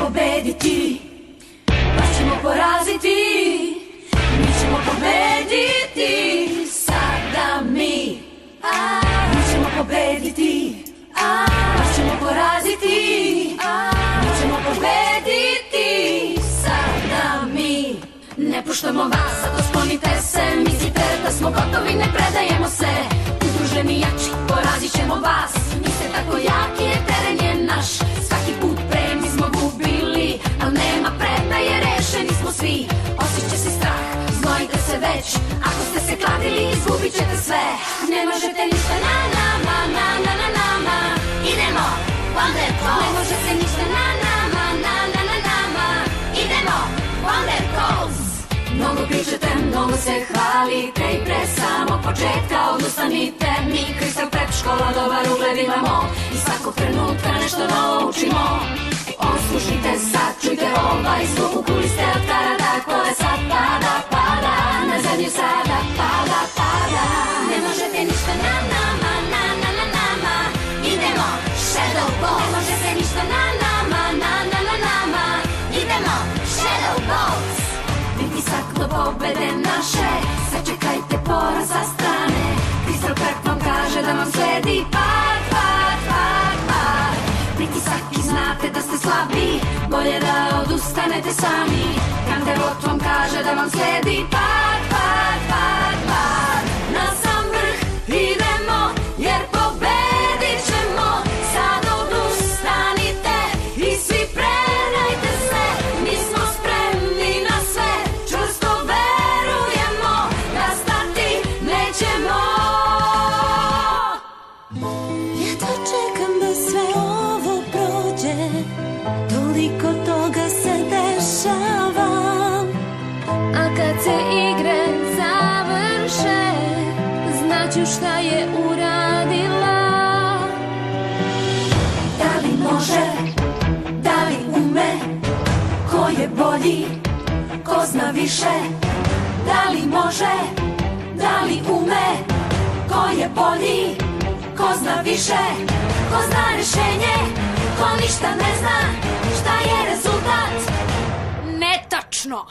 pobediti, vas ćemo poraziti. Mi ćemo pobediti, sada mi. Mi ćemo pobediti, vas ćemo poraziti. Mi ćemo pobediti, sada mi. Ne puštamo vas, zato sklonite se. Mislite da smo gotovi, ne predajemo se. Udruženi jači, porazit ćemo vas. Niste tako jaki, jer teren je naš. Svaki put pre mi smo gubili, al nema predaje, rešeni smo svi. Osjeća se strah, znojite se već. Ako ste se kladili, izgubit ćete sve. Ne možete ništa na nama, na nama. Idemo, Wonder Calls. Ne može se ništa na nama, na nama. Idemo, Wonder Calls. Mnogo pričate, mnogo se hvalite i pre samog početka odustanite. Mi Kristal Prep škola dobar ugled imamo i svakog trenutka nešto novo učimo. Oslušite sad, čujte ovaj zvuk, u kuli ste od karada koje sad pada. Na zemlju sada pada. Ne možete ništa na nama, na nama. Idemo, Shadow Balls. Ne može se ništa na nama, na nama. Idemo, Shadow Balls. Pritisak do pobede naše, sačekajte poraz sa strane. Kristal Prep vam kaže da vam sledi pad. Pritisak i znate da ste slabi, bolje da odustanete sami. Kanterot vam kaže da vam sledi pad. Na sam vrh idemo, jer pobedit ćemo. Sad odustanite i svi predajte se. Mi smo spremni na sve, čvrsto verujemo da stati nećemo. Jedva čekam da sve ovo prođe, toliko toga se dešava. A kad se igre završe, znaću šta je uradila. Da li može, da li ume, ko je bolji, ko zna više. Da li može, da li ume, ko je bolji, ko zna više. Ko zna rešenje, ko ništa ne zna, šta je rezultat? Netačno!